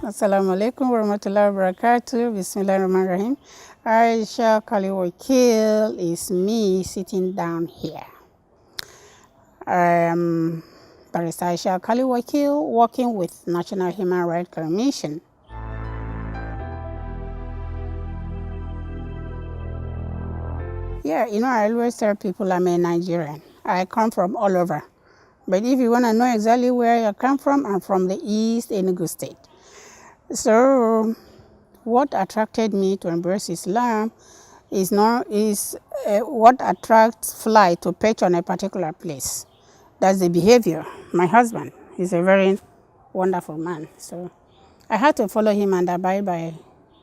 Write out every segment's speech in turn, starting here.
Assalamu alaikum warahmatullahi wabarakatuh. Bismillahirrahmanirrahim. Aisha Wakil is me sitting down here. Barrister Aisha Wakil, working with National Human Rights Commission. Yeah, I always tell people I'm a Nigerian. I come from all over. But if you want to know exactly where I come from, I'm from the East Enugu State. So what attracted me to embrace Islam is what attracts fly to perch on a particular place. That's the behavior. My husband is a very wonderful man. So I had to follow him and abide by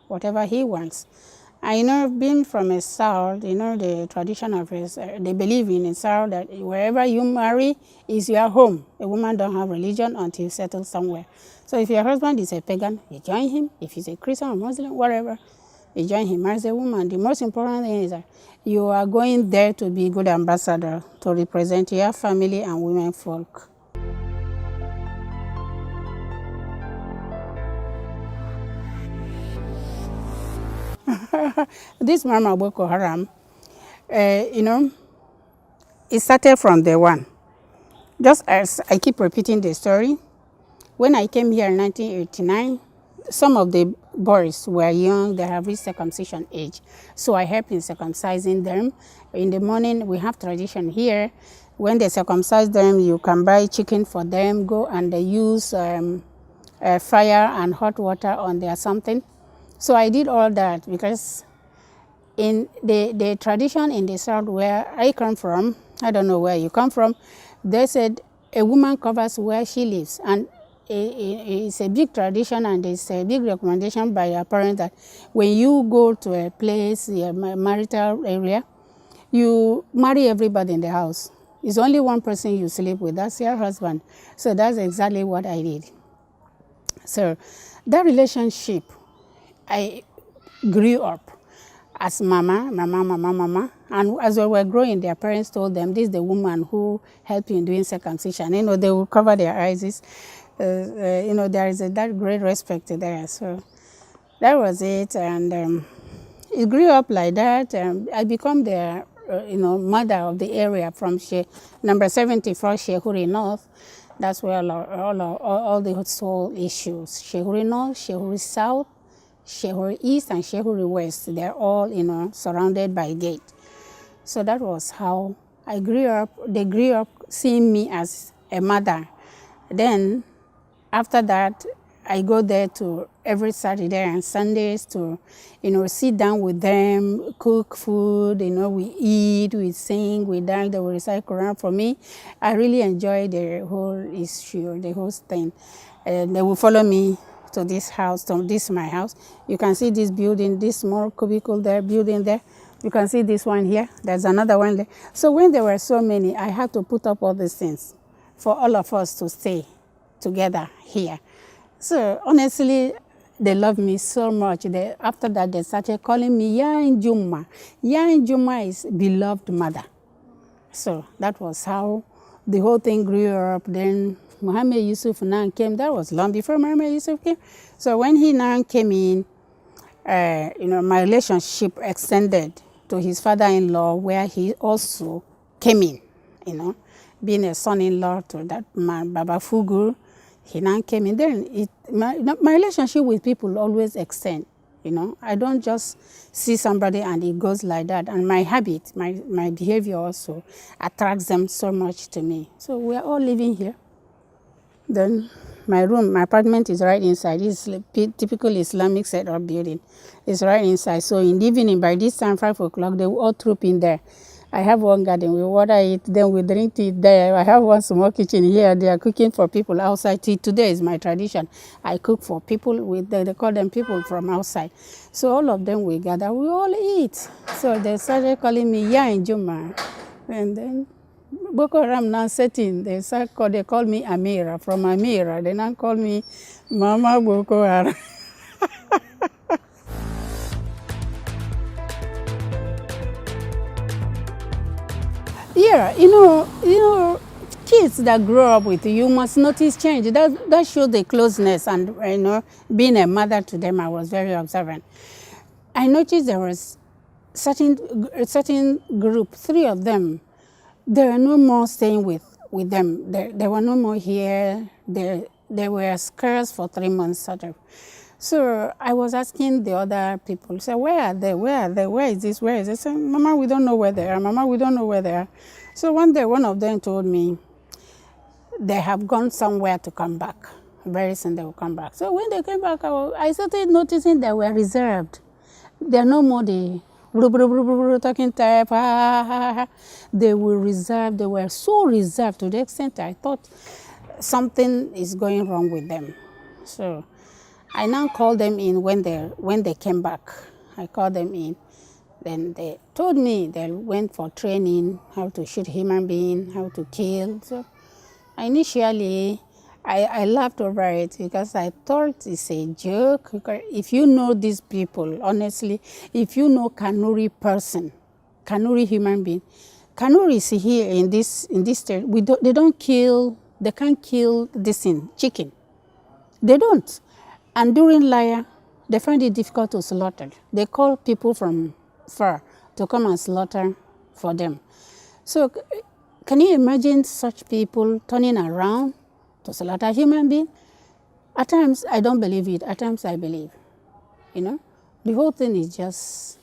whatever he wants. And being from a South, the tradition of they believe in South that wherever you marry is your home. A woman don't have religion until you settle somewhere. So if your husband is a pagan, you join him. If he's a Christian or Muslim, whatever, you join him. As a woman, the most important thing is that you are going there to be a good ambassador to represent your family and women folk. This Mama Boko Haram, it started from day one. Just as I keep repeating the story, when I came here in 1989, some of the boys were young, they have reached circumcision age. So I helped in circumcising them. In the morning, we have tradition here. When they circumcise them, you can buy chicken for them, go and they use fire and hot water on their something. So I did all that because in the tradition in the South where I come from, I don't know where you come from, they said a woman covers where she lives. And it's a big tradition and it's a big recommendation by your parents that when you go to a place, a marital area, you marry everybody in the house. It's only one person you sleep with, that's your husband. So that's exactly what I did. So that relationship, I grew up as mama, and as we were growing, their parents told them, this is the woman who helped you in doing circumcision. They will cover their eyes. There is that great respect there. So that was it, and it grew up like that. I become the mother of the area from number 74, Shehuri North. That's where all the soul issues, Shehuri North, Shehuri South, Shehuri East, and Shehuri West, they're all, surrounded by gate. So that was how I grew up. They grew up seeing me as a mother. Then, after that, I go there to every Saturday and Sundays to, sit down with them, cook food, we eat, we sing, we dance, they will recite Quran for me. I really enjoy the whole issue, the whole thing. They will follow me to this house, this is my house. You can see this building, this small cubicle there, building there. You can see this one here. There's another one there. So when there were so many, I had to put up all these things for all of us to stay together here. So honestly, they love me so much. After that, they started calling me Yain Juma. Yain Juma is beloved mother. So that was how the whole thing grew up. Then Muhammad Yusuf now came. That was long before Muhammad Yusuf came. So when he now came in, my relationship extended to his father-in-law, where he also came in, being a son-in-law to that man, Baba Fugu. He now came in. Then my relationship with people always extend. I don't just see somebody and it goes like that. And my habit, my behavior also attracts them so much to me. So we're all living here. Then my apartment is right inside. It's a typical Islamic setup building. It's right inside. So in the evening, by this time, 5 o'clock, they will all troop in there. I have one garden. We water it, then we drink tea there. I have one small kitchen here. They are cooking for people outside. Tea today is my tradition. I cook for people. They call them people from outside. So all of them we gather. We all eat. So they started calling me Yain Juma. And then Boko Haram now set in. They call me Amira. From Amira, they now call me Mama Boko Haram. Yeah, kids that grow up with you must notice change. That shows the closeness, and being a mother to them, I was very observant. I noticed there was a certain group, three of them. They were no more staying with them. They were no more here. They were scarce for 3 months, sort of. So I was asking the other people, so where are they? Where are they? Where is this? Where is this? So, Mama, we don't know where they are. Mama, we don't know where they are. So one day, one of them told me they have gone somewhere to come back. Very soon they will come back. So when they came back, I started noticing they were reserved. They're no more the talking type. They were reserved. They were so reserved to the extent I thought something is going wrong with them. So I now called them in when they came back. I called them in. Then they told me they went for training, how to shoot human being, how to kill. So initially, I laughed over it because I thought it's a joke. If you know these people, honestly, if you know Kanuri person, Kanuri human being, Kanuri is here in this state. They can't kill this thing, chicken. They don't. And during Laya, they find it difficult to slaughter. They call people from far to come and slaughter for them. So can you imagine such people turning around to slaughter human being? At times, I don't believe it. At times, I believe. The whole thing is just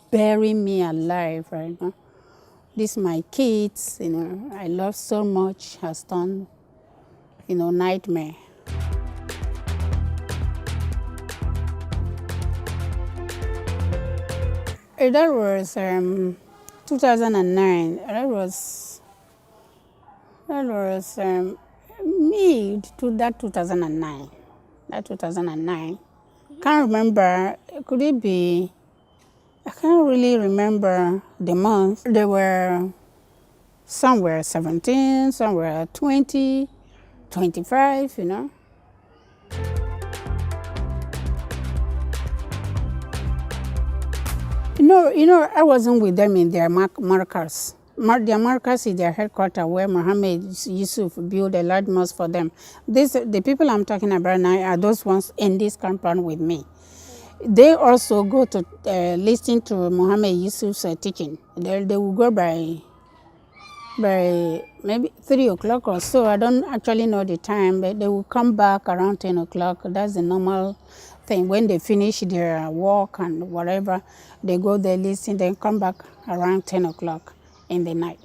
burying me alive right now. These my kids, I love so much, has turned, nightmare. That was 2009. That was me to that 2009. That 2009. Can't remember. Could it be? I can't really remember the month. They were somewhere 17, somewhere 20, 25. I wasn't with them in their markers. Their markers is their headquarters where Mohammed Yusuf built a large mosque for them. The people I'm talking about now are those ones in this compound with me. They also go to listen to Mohammed Yusuf's teaching. They will go by maybe 3 o'clock or so. I don't actually know the time, but they will come back around 10 o'clock. That's the normal thing. When they finish their work and whatever, they go there, listen, then come back around 10 o'clock in the night.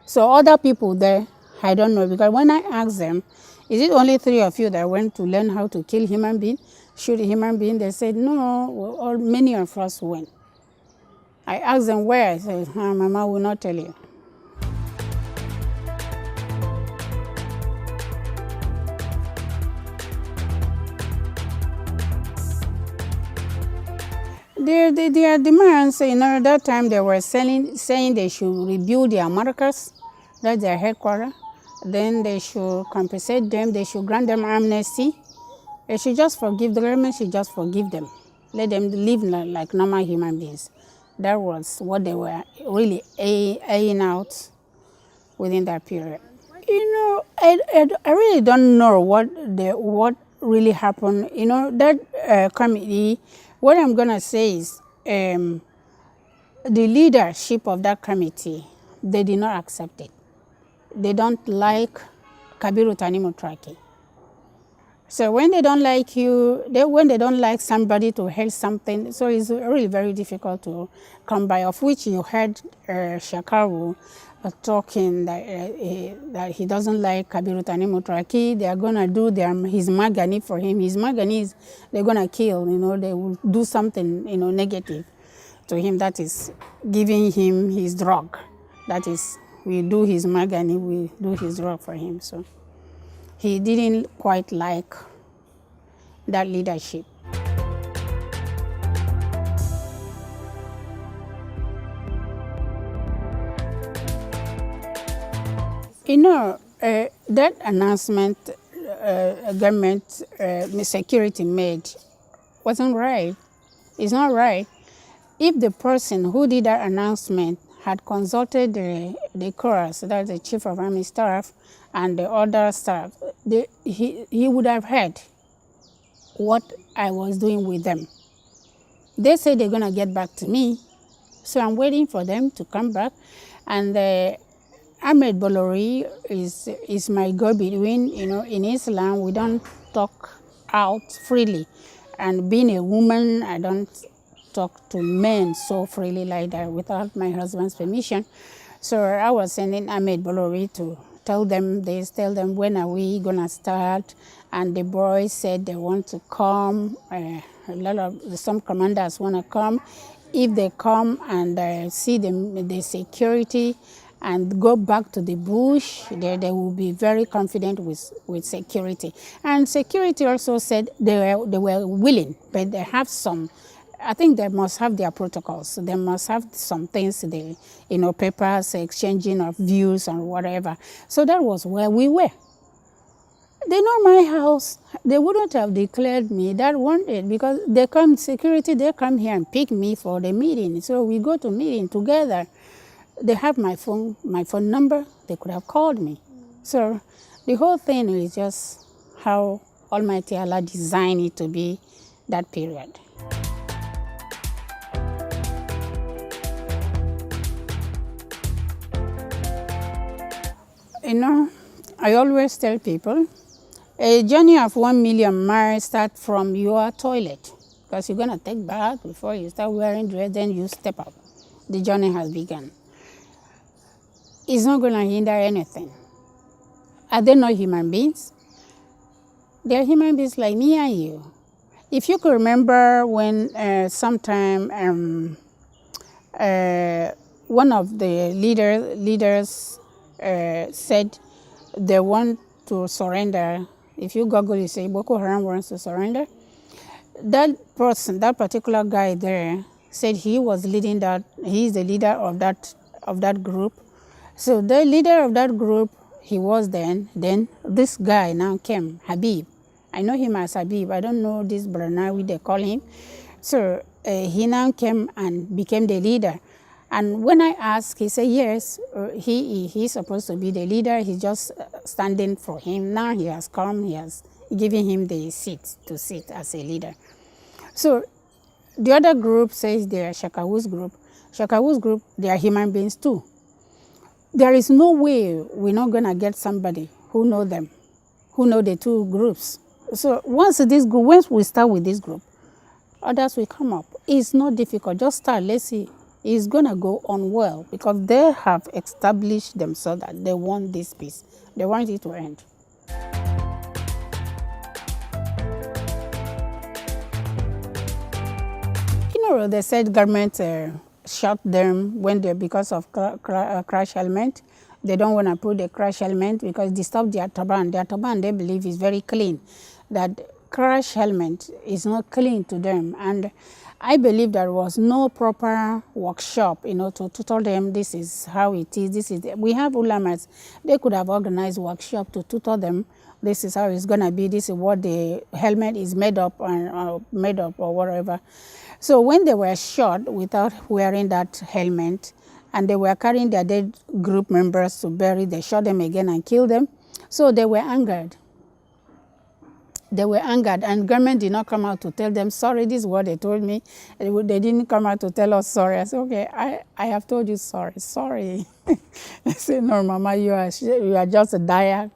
So other people there, I don't know, because when I asked them, is it only 3 of you that went to learn how to kill human being, shoot a human being? They said, no, many of us went. I asked them where. I said, Mama will not tell you. Their demands, that time they were saying they should rebuild their markers, that's their headquarters. Then they should compensate them, they should grant them amnesty. They should just forgive, the government should just forgive them. Let them live like normal human beings. That was what they were really airing out within that period. I really don't know what really happened. That committee, what I'm going to say is the leadership of that committee, they did not accept it. They don't like Kabiru Tanimu Traki. So when they don't like you, when they don't like somebody to help something, so it's really very difficult to come by, of which you heard Shakaru talking that he doesn't like Kabiru Tanimu Traki. They are going to do his magani for him. His magani is they're going to kill, they will do something, negative to him. That is giving him his drug. That is, we do his magani, we do his drug for him. So he didn't quite like that leadership. That announcement government security made wasn't right. It's not right. If the person who did that announcement had consulted the chorus, that's the chief of army staff, and the other staff, he would have heard what I was doing with them. They said they're going to get back to me, so I'm waiting for them to come back. And Ahmed Bolori is my go-between. In Islam, we don't talk out freely. And being a woman, I don't talk to men so freely like that without my husband's permission. So I was sending Ahmed Bolori to tell them this, tell them when are we going to start. And the boys said they want to come. Some commanders want to come. If they come and see the security and go back to the bush, they will be very confident with security. And security also said they were willing, but they have some, I think they must have their protocols. They must have some things, papers, exchanging of views and whatever. So that was where we were. They know my house. They wouldn't have declared me that wanted because security, they come here and pick me for the meeting. So we go to meeting together. They have my phone number. They could have called me. So the whole thing is just how Almighty Allah designed it to be that period. I always tell people, a journey of 1 million miles starts from your toilet, because you're going to take bath before you start wearing dress, then you step out. The journey has begun. It's not going to hinder anything. Are they not human beings? They're human beings like me and you. If you could remember when sometime one of the leaders said they want to surrender. If you Google, you say Boko Haram wants to surrender. That person, that particular guy there, said he was leading that. He's the leader of that group. So the leader of that group, he was then. Then this guy now came, Habib. I know him as Habib. I don't know this Branawi they call him. So he now came and became the leader. And when I asked, he said, yes, he's supposed to be the leader. He's just standing for him. Now he has come, he has given him the seat to sit as a leader. So the other group says they are Shakawu's group. Shakawu's group, they are human beings too. There is no way we're not going to get somebody who know them, who know the two groups. So once we start with this group, others will come up. It's not difficult. Just start. Let's see. It's going to go on well because they have established themselves that they want this peace. They want it to end. They said government shot them because of crash helmet. They don't want to put the crash helmet because they stop their turban. Their turban, they believe, is very clean. That crash helmet is not clean to them. And I believe there was no proper workshop, to tutor them. This is how it is. We have ulamas. They could have organized workshop to tutor them. This is how it's gonna be. This is what the helmet is made up or whatever. So when they were shot without wearing that helmet, and they were carrying their dead group members to bury, they shot them again and killed them. So they were angered. They were angered, and government did not come out to tell them, sorry, this is what they told me. They didn't come out to tell us sorry. I said, okay, I have told you sorry. Sorry. I said, no, Mama, you are just a dyer,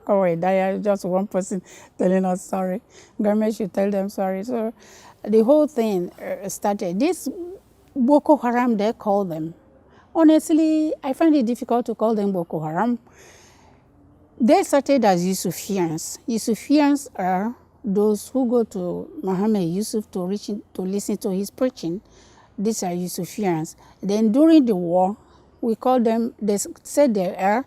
just one person telling us sorry. Government should tell them sorry. So the whole thing started. This Boko Haram, they call them. Honestly, I find it difficult to call them Boko Haram. They started as Yusufians. Yusufians are those who go to Muhammad Yusuf to listen to his preaching. These are Yusufians. Then during the war, we call them, they said they are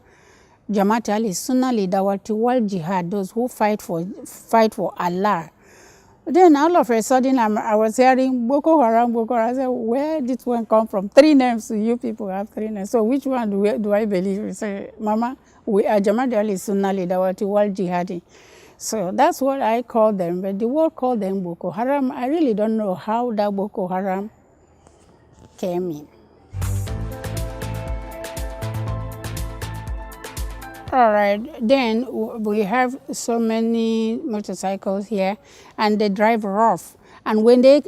Jamaat al-Sunnah Lidawati wal Jihad, those who fight for Allah. Then all of a sudden, I was hearing Boko Haram, Boko Haram. I said, where did this one come from? 3 names, you people have 3 names. So which one do I believe? We say, Mama, we are Jamaat al-Sunnah Lidawati wal Jihadi. So that's what I call them. But the world called them Boko Haram. I really don't know how that Boko Haram came in. All right. Then we have so many motorcycles here, and they drive rough. And when they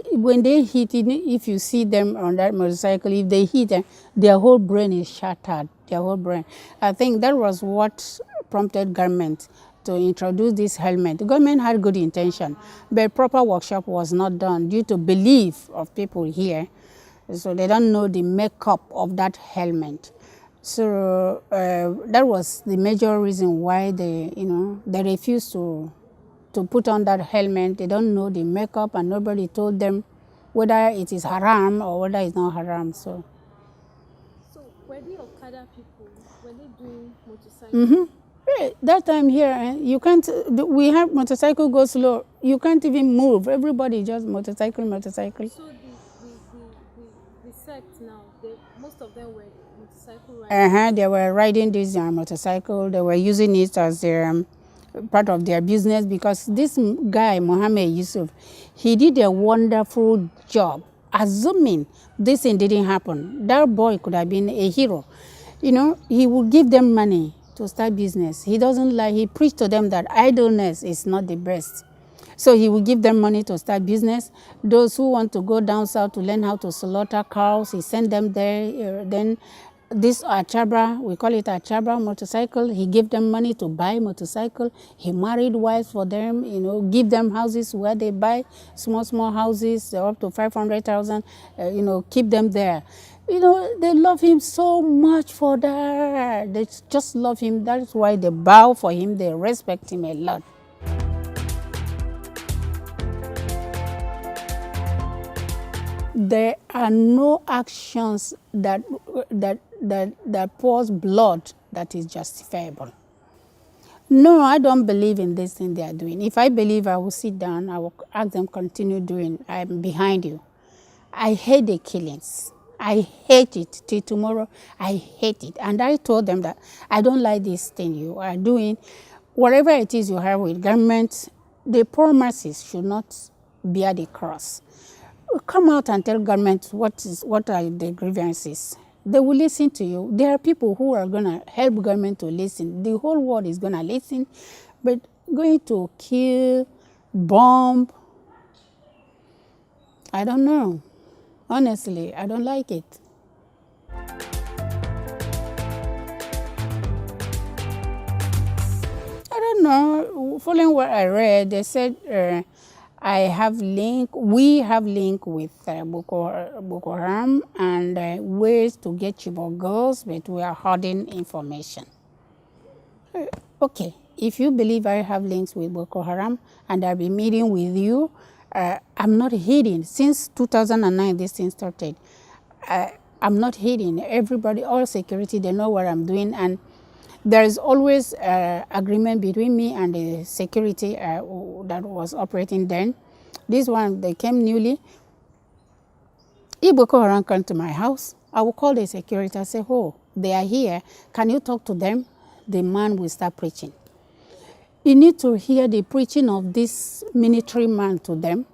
hit, if you see them on that motorcycle, if they hit them, their whole brain is shattered. Their whole brain. I think that was what prompted government to introduce this helmet. The government had good intention, but proper workshop was not done due to belief of people here. So they don't know the makeup of that helmet. So that was the major reason why they refused to put on that helmet. They don't know the makeup, and nobody told them whether it is haram or whether it's not haram. So were the Okada people, were they doing motorcycle? That time here, you can't. We have motorcycle go slow. You can't even move. Everybody just motorcycle. So the sect now, most of them were motorcycle riders. They were riding this motorcycle. They were using it as their part of their business, because this guy Mohammed Yusuf, he did a wonderful job. Assuming this thing didn't happen, that boy could have been a hero. He would give them money to start business. He doesn't lie. He preached to them that idleness is not the best. So he will give them money to start business. Those who want to go down south to learn how to slaughter cows, he sent them there. Then this Achabra, we call it Achabra motorcycle, he gave them money to buy motorcycle. He married wives for them, give them houses where they buy small houses, up to 500,000, keep them there. They love him so much for that. They just love him. That's why they bow for him. They respect him a lot. There are no actions that pours blood that is justifiable. No, I don't believe in this thing they are doing. If I believe, I will sit down, I will ask them continue doing. I'm behind you. I hate the killings. I hate it till tomorrow. I hate it. And I told them that I don't like this thing you are doing. Whatever it is you have with government, the poor masses should not bear the cross. Come out and tell government what are the grievances. They will listen to you. There are people who are going to help government to listen. The whole world is going to listen. But going to kill, bomb, I don't know. Honestly, I don't like it. I don't know. Following what I read, they said we have link with Boko Haram and ways to get Chibok girls, but we are holding information. Okay, if you believe I have links with Boko Haram and I'll be meeting with you, I'm not hiding. Since 2009, this thing started. I'm not hiding. Everybody, all security, they know what I'm doing, and there is always agreement between me and the security that was operating then. This one, they came newly. If Boko Haram come to my house, I will call the security and say, oh, they are here. Can you talk to them? The man will start preaching. You need to hear the preaching of this military man to them.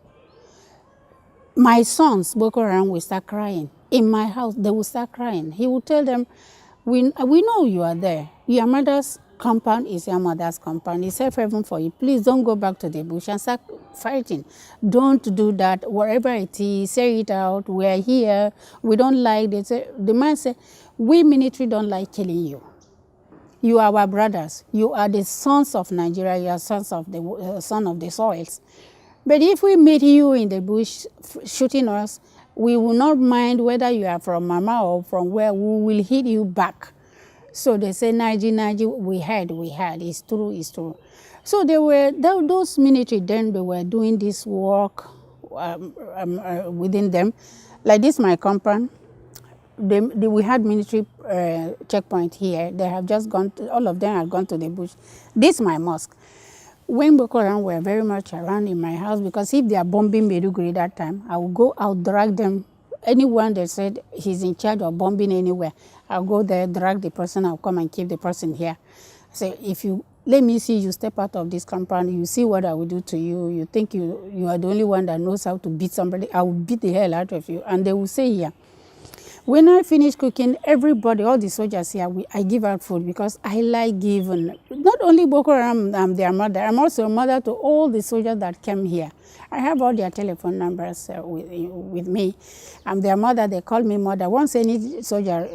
My sons, Boko Haram, will start crying. In my house, they will start crying. He will tell them, we know you are there. Your mother's compound is your mother's compound. It's safe haven for you. Please don't go back to the bush and start fighting. Don't do that. Whatever it is, say it out. We are here. We don't like it. The man said, we military don't like killing you. You are our brothers. You are the sons of Nigeria. You are sons of the son of the soils. But if we meet you in the bush shooting us, we will not mind whether you are from Mama or from where. We will hit you back. So they say, Naji, we had. It's true. So they were, those military then, they were doing this work within them. Like this, my compound, we had military checkpoint here. They have just gone, all of them have gone to the bush. This my mosque. When Boko Haram were very much around in my house, because if they are bombing Maiduguri that time, I'll drag them. Anyone that said he's in charge of bombing anywhere, I'll go there, drag the person, I'll come and keep the person here. Say, if you let me see you step out of this compound, you see what I will do to you. You think you are the only one that knows how to beat somebody, I will beat the hell out of you. And they will say, yeah. When I finish cooking, everybody, all the soldiers here, I give out food because I like giving. Not only Boko Haram, I'm their mother. I'm also a mother to all the soldiers that came here. I have all their telephone numbers with me. I'm their mother. They call me mother. Once any soldier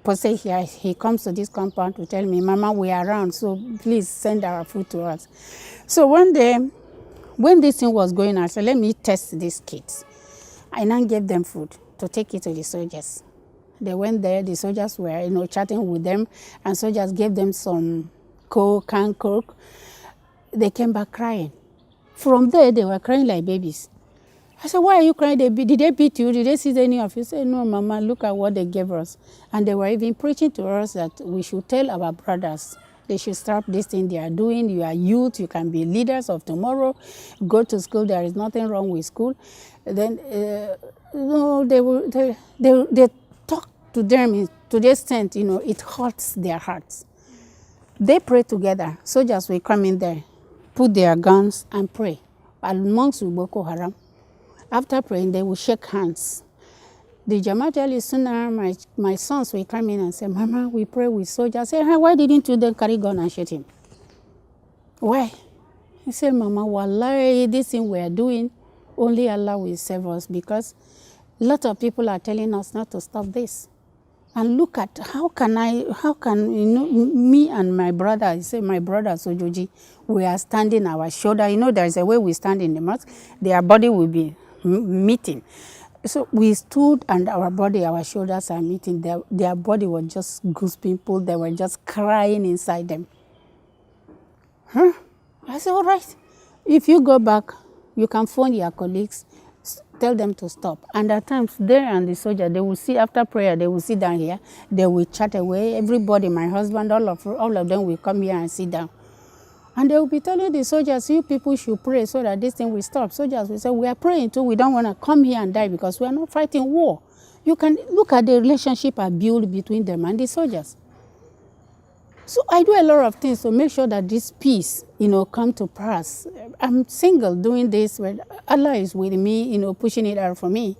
posted here, he comes to this compound to tell me, Mama, we are around, so please send our food to us. So one day, when this thing was going on, I said, let me test these kids. I now gave them food to take it to the soldiers. They went there, the soldiers were, chatting with them, and soldiers gave them some canned Coke. They came back crying. From there, they were crying like babies. I said, why are you crying? Did they beat you? Did they see any of you? Say, no, Mama, look at what they gave us. And they were even preaching to us that we should tell our brothers they should stop this thing they are doing. You are youth, you can be leaders of tomorrow. Go to school, there is nothing wrong with school. Then, they talk to them to the extent, it hurts their hearts. They pray together. Soldiers will come in there, put their guns and pray. Amongst Boko Haram. After praying, they will shake hands. The Jamaat al-Sunnah, my sons will come in and say, Mama, we pray with soldiers. I say, hey, why didn't you then carry gun and shoot him? Why? He said, Mama, wallahi, this thing we are doing, only Allah will save us because a lot of people are telling us not to stop this. And look at how can me and my brother, he said, my brother Sojoji, we are standing our shoulder. There is a way we stand in the mosque, their body will be meeting. So we stood and our shoulders are meeting. Their body was just goose pimple. They were just crying inside them. I said, all right. If you go back, you can phone your colleagues, tell them to stop. And at times, they and the soldier, they will see after prayer, they will sit down here. They will chat away. Everybody, my husband, all of them will come here and sit down. And they will be telling the soldiers, you people should pray so that this thing will stop. Soldiers will say, we are praying too. We don't want to come here and die because we are not fighting war. You can look at the relationship I built between them and the soldiers. So I do a lot of things to make sure that this peace, come to pass. I'm single doing this, but Allah is with me, pushing it out for me.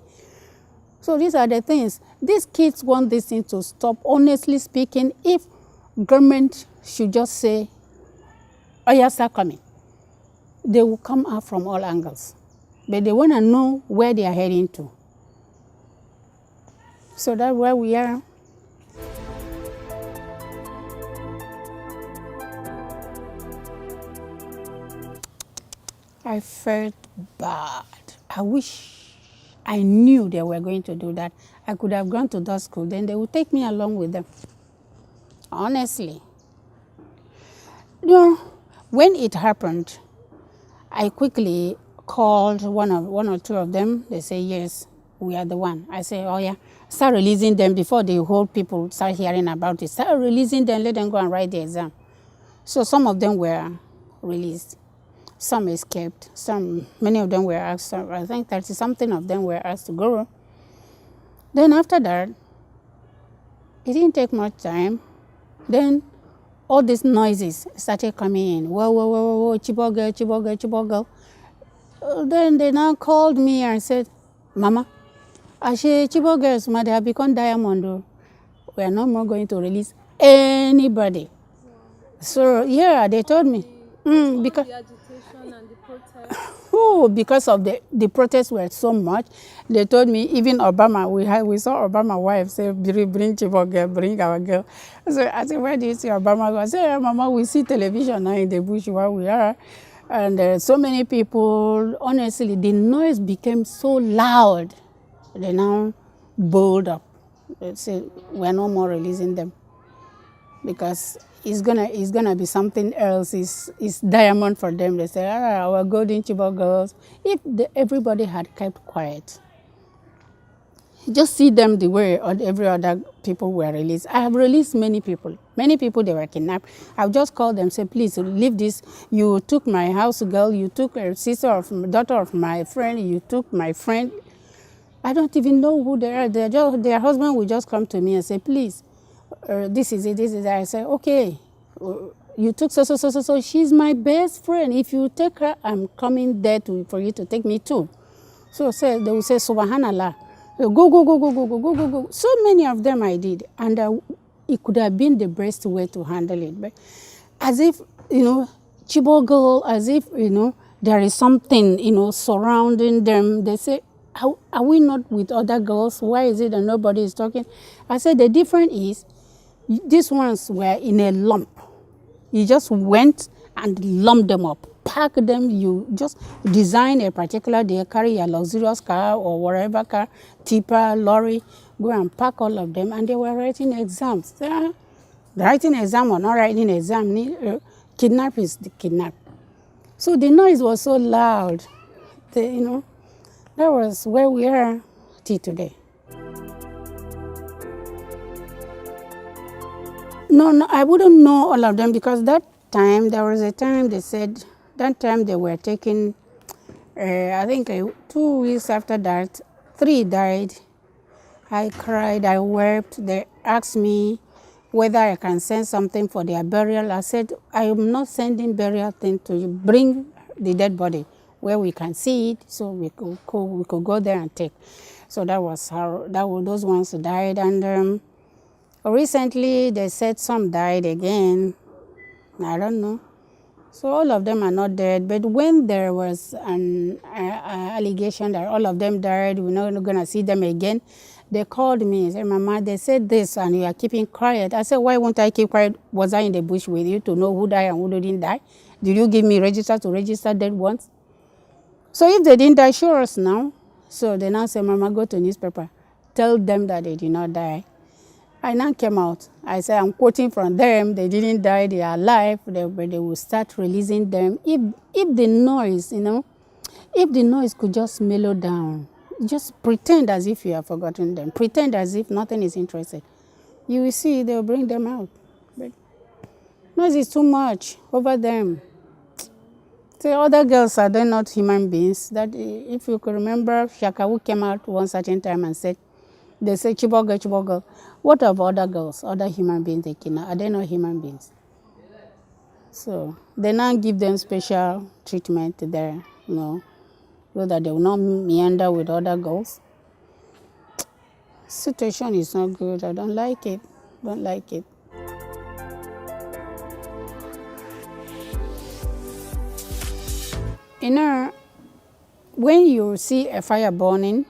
So these are the things. These kids want this thing to stop. Honestly speaking, if government should just say, oh, yes, start coming, they will come out from all angles. But they want to know where they are heading to. So that's where we are. I felt bad. I wish I knew they were going to do that. I could have gone to that school, then they would take me along with them. Honestly. When it happened, I quickly called one or two of them. They say, yes, we are the one. I say, oh yeah, start releasing them before the whole people start hearing about it. Start releasing them, let them go and write the exam. So some of them were released. Some escaped. Many of them were asked, I think 30-something of them were asked to go. Then after that, it didn't take much time. Then all these noises started coming in. Whoa, whoa, whoa, whoa, Chibok girl, Chibok girl, Chibok girl. Then they now called me and said, Mama, Ashe Chibok girls, they have become diamond. We are no more going to release anybody. So yeah, they told me. Because the agitation and the protest. Because of the protests were so much, they told me, even Obama, we saw Obama's wife say, bring Chibok girl, bring our girl. So I said, where do you see Obama go? I said, Mama, we see television now in the bush where we are. And so many people, honestly, the noise became so loud. They now bold up. They say, we're no more releasing them. Because it's gonna be something else. It's diamond for them. They say, our golden Chibok girls. If everybody had kept quiet, just see them the way every other people were released. I have released many people. Many people, they were kidnapped. I've just called them, say, please leave this. You took my house girl. You took a daughter of my friend. You took my friend. I don't even know who they are. Their husband will just come to me and say, please. This is it, this is it. I say, okay, you took so. She's my best friend. If you take her, I'm coming there for you to take me too. So they will say, Subhanallah. Go, go, go, go, go, go, go, go, go. So many of them I did, and it could have been the best way to handle it. But as if, Chibo girl, as if, there is something, surrounding them. They say, are we not with other girls? Why is it that nobody is talking? I said, the difference is, these ones were in a lump. You just went and lumped them up, pack them. You just design a particular day, carry a luxurious car or whatever car, tipper, lorry, go and pack all of them, and they were writing exams. Writing exam or not writing exam, kidnap is the kidnap. So the noise was so loud, that was where we are till today. No, I wouldn't know all of them because there was a time they said, that time they were taking, I think 2 weeks after that, 3 died. I cried, I wept. They asked me whether I can send something for their burial. I said, I am not sending burial thing to you. Bring the dead body where we can see it so we could go there and take. So that was how, those ones died. And recently, they said some died again. I don't know. So all of them are not dead. But when there was an allegation that all of them died, we're not going to see them again, they called me and said, Mama, they said this and you are keeping quiet. I said, why won't I keep quiet? Was I in the bush with you to know who died and who didn't die? Did you give me register to register dead ones? So if they didn't die, show us now. So they now say, Mama, go to newspaper. Tell them that they did not die. I now came out. I said, I'm quoting from them. They didn't die. They are alive. But they will start releasing them. If the noise, if the noise could just mellow down, just pretend as if you have forgotten them. Pretend as if nothing is interested. You will see they'll bring them out. But noise is too much over them. The other girls, are they not human beings? That if you could remember, Shakawu came out one certain time and said, they say, Chibogo. What of other girls, other human beings they kidnap? Are they not human beings? So they now give them special treatment there, so that they will not meander with other girls. Situation is not good. I don't like it. Don't like it. When you see a fire burning,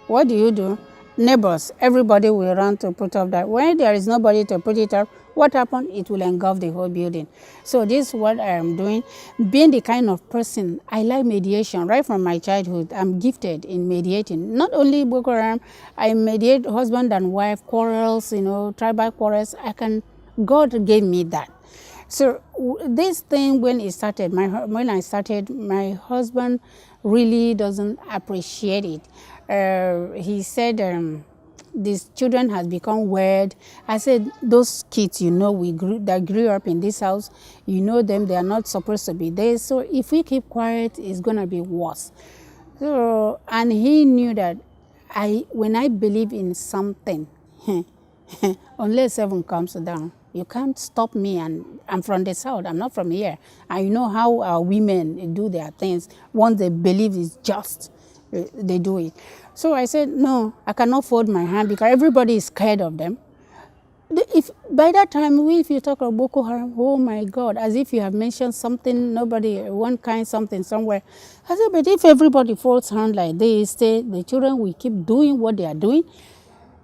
what do? Neighbors, everybody will run to put up that. When there is nobody to put it up, what happens? It will engulf the whole building. So this is what I am doing. Being the kind of person, I like mediation. Right from my childhood, I'm gifted in mediating. Not only Boko Haram, I mediate husband and wife quarrels, tribal quarrels. God gave me that. So this thing, when I started, my husband really doesn't appreciate it. He said these children has become weird. I said, those kids, that grew up in this house, them, they are not supposed to be there. So if we keep quiet, it's going to be worse. So, and he knew that when I believe in something, unless heaven comes down, you can't stop me. And I'm from the south. I'm not from here. I know how our women do their things. Once they believe it's just, they do it. So I said, no, I cannot fold my hand because everybody is scared of them. By that time, if you talk about Boko Haram, oh my God, as if you have mentioned something, one kind something somewhere. I said, but if everybody folds hand like this, the children will keep doing what they are doing.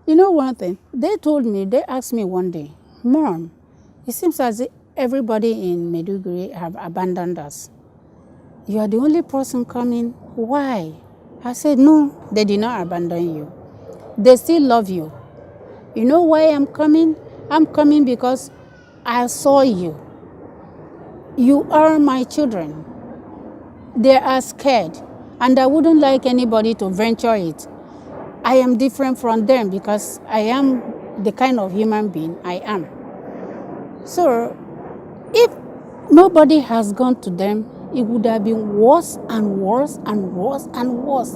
You know one thing, they asked me one day, Mom, it seems as if everybody in Maiduguri have abandoned us. You are the only person coming. Why? I said, no, they did not abandon you. They still love you. You know why I'm coming? I'm coming because I saw you. You are my children. They are scared, and I wouldn't like anybody to venture it. I am different from them because I am the kind of human being I am. So if nobody has gone to them, it would have been worse and worse and worse and worse.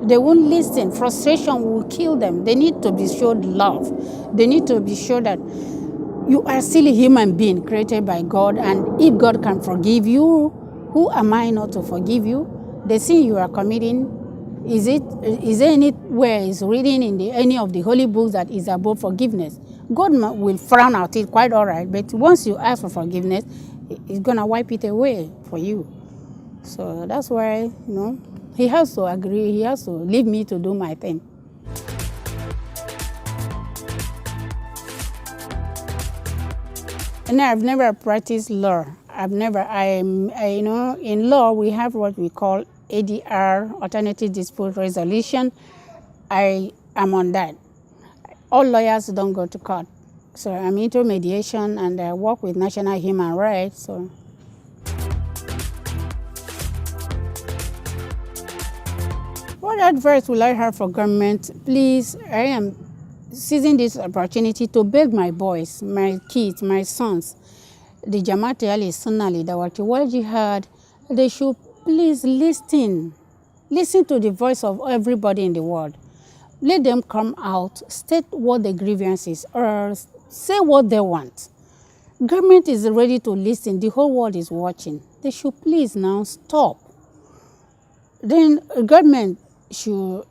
They won't listen. Frustration will kill them. They need to be showed love. They need to be sure that you are still a human being created by God, and if God can forgive you, who am I not to forgive you? The sin you are committing, Is there anywhere is written in any of the holy books that is about forgiveness? God will frown at it quite all right, but once you ask for forgiveness, He's gonna wipe it away for you. So that's why, He has to agree. He has to leave me to do my thing. And I've never practiced law. In law we have what we call ADR, Alternative Dispute Resolution. I am on that. All lawyers don't go to court. So I'm into mediation and I work with national human rights. So what advice will I have for government? Please, I am seizing this opportunity to beg my boys, my kids, my sons, the Jamaat al-Sunnah, the Wal Jihad, they should please listen to the voice of everybody in the world. Let them come out, state what the grievance is, or say what they want. Government is ready to listen. The whole world is watching. They should please now stop. Then government should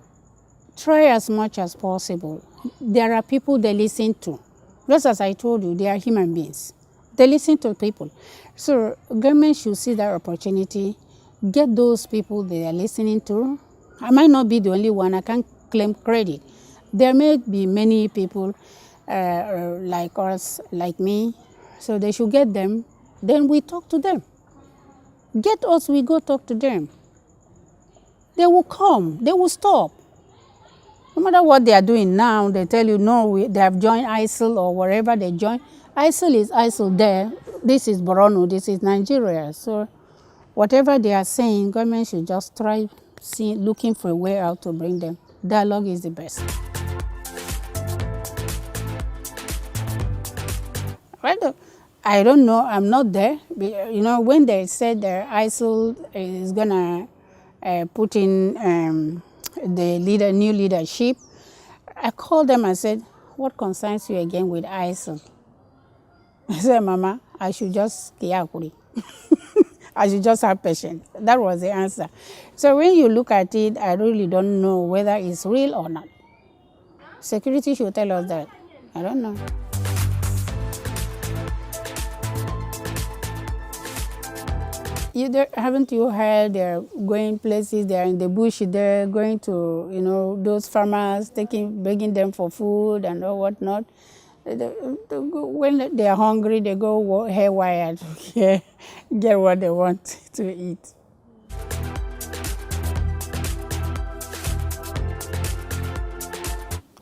try as much as possible. There are people they listen to. Just as I told you, they are human beings. They listen to people. So government should see that opportunity, get those people they are listening to. I might not be the only one. I can't claim credit. There may be many people like us, like me. So they should get them. Then we talk to them. Get us, we go talk to them. They will come. They will stop. No matter what they are doing now, they tell you, no, they have joined ISIL or wherever they join. ISIL is ISIL there. This is Borno. This is Nigeria. So whatever they are saying, government should just try looking for a way out to bring them. Dialogue is the best. Well, I don't know. I'm not there. When they said that ISIL is going to put in the new leadership, I called them and said, what concerns you again with ISIL? I said, Mama, I should just I should just have patience. That was the answer. So when you look at it, I really don't know whether it's real or not. Security should tell us that. I don't know. Haven't you heard they're going places, they're in the bush, they're going to, those farmers, begging them for food and all whatnot. When they are hungry, they go haywire to get what they want to eat.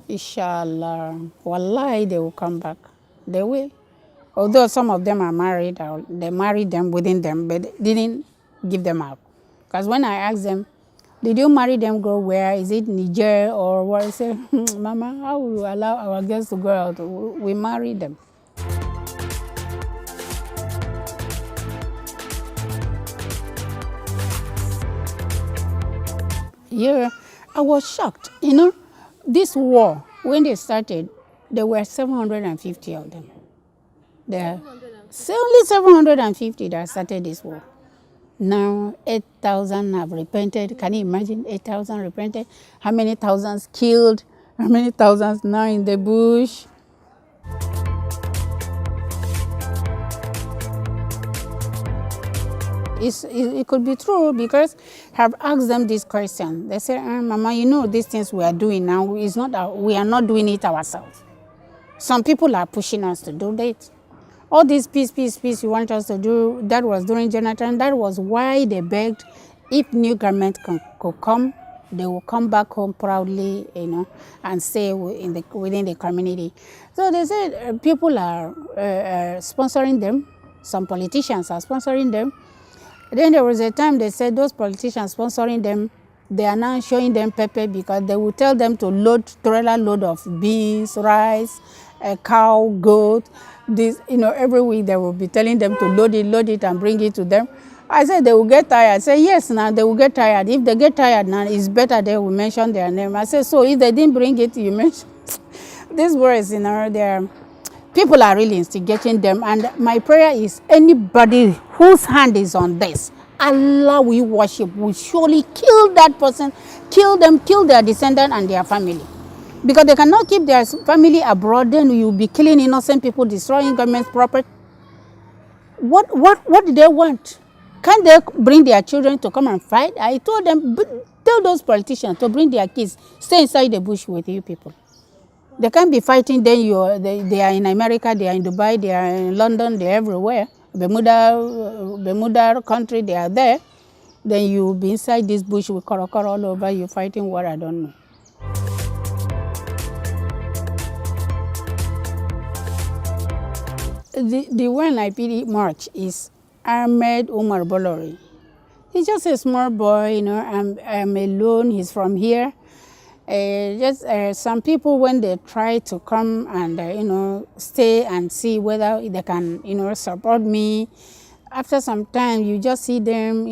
Inshallah, wallahi, they will come back. They will. Although some of them are married, they married them within them, but didn't give them out. Because when I asked them, did you marry them, go where? Is it Niger or what? I say, Mama, how will you allow our girls to go out? We marry them. Yeah, I was shocked. This war, when they started, there were 750 of them. There only 750 that started this war. Now 8,000 have repented. Can you imagine 8,000 repented? How many thousands killed? How many thousands now in the bush? It could be true because I have asked them this question. They say, Mama, these things we are doing now, we are not doing it ourselves. Some people are pushing us to do that. All this peace you want us to do, that was during Jonathan. That was why they begged if new government could come, they will come back home proudly, and stay within the community. So they said people are sponsoring them. Some politicians are sponsoring them. Then there was a time they said those politicians sponsoring them, they are now showing them pepper because they will tell them to trailer load of beans, rice, a cow, goat. This, every week they will be telling them to load it and bring it to them. I said they will get tired. I said, yes, now they will get tired. If they get tired now, it's better they will mention their name. I said, so if they didn't bring it, you mention. These words, people are really instigating them. And my prayer is anybody whose hand is on this, Allah we worship will surely kill that person, kill them, kill their descendant and their family. Because they cannot keep their family abroad, then you'll be killing innocent people, destroying government's property. What do they want? Can't they bring their children to come and fight? I told them, tell those politicians to bring their kids, stay inside the bush with you people. They can't be fighting, then they are in America, they are in Dubai, they are in London, they are everywhere. Bermuda country, they are there. Then you'll be inside this bush with korokoro all over you fighting what I don't know. The one I pity much is Ahmed Umar Bolori. He's just a small boy, you know. I'm alone. He's from here. Some people, when they try to come and stay and see whether they can support me, after some time you just see them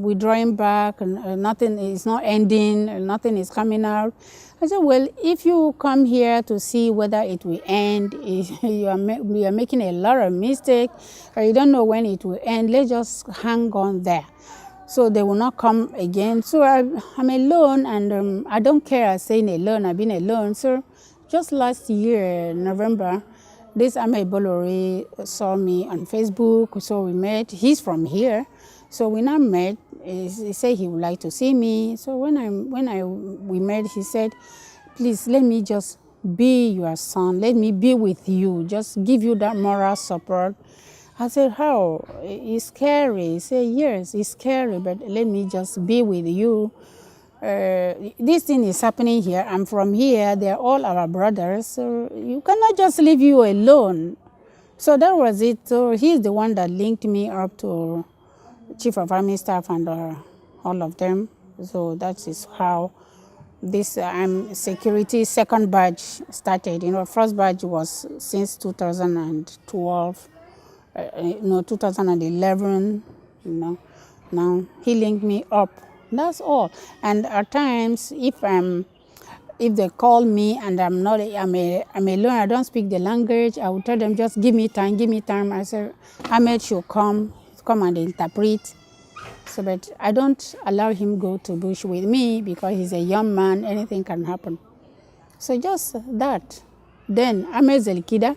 withdrawing back, and nothing is not ending, nothing is coming out. I said, well, if you come here to see whether it will end, you are making a lot of mistakes, or you don't know when it will end, let's just hang on there. So they will not come again. So I'm alone, and I don't care staying alone. I've been alone. So just last year, November, this Ahmed Bolori saw me on Facebook. So we met. He's from here. So we now met. He said he would like to see me. So we met, he said, please let me just be your son. Let me be with you. Just give you that moral support. I said, how? It's scary. He said, yes, it's scary, but let me just be with you. This thing is happening here. I'm from here. They're all our brothers. So you cannot just leave you alone. So that was it. So he's the one that linked me up to Chief of Army Staff and all of them. So that is how this security second batch started. First batch was since 2012. 2011, now he linked me up. That's all. And at times, if they call me and I'm alone, I don't speak the language, I will tell them, just give me time. I say, Ahmed should come and interpret. So, but I don't allow him go to bush with me because he's a young man, anything can happen. So just that. Then Ahmed Zelkida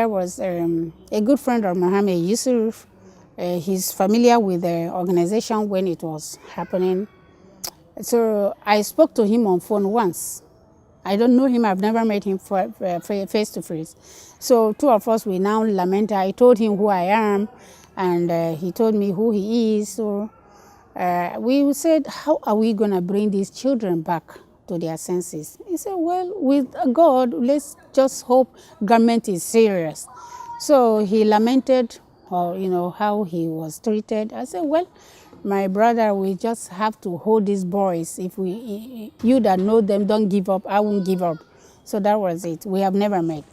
was a good friend of Mohammed Yusuf. He's familiar with the organization when it was happening. So I spoke to him on phone once. I don't know him. I've never met him face to face. So two of us, we now lament. I told him who I am, and he told me who he is. So we said, how are we going to bring these children back to their senses? He said, well, with God, let's just hope government is serious. So he lamented how he was treated. I said, well, my brother, we just have to hold these boys. If you that know them don't give up, I won't give up. So that was it. We have never met.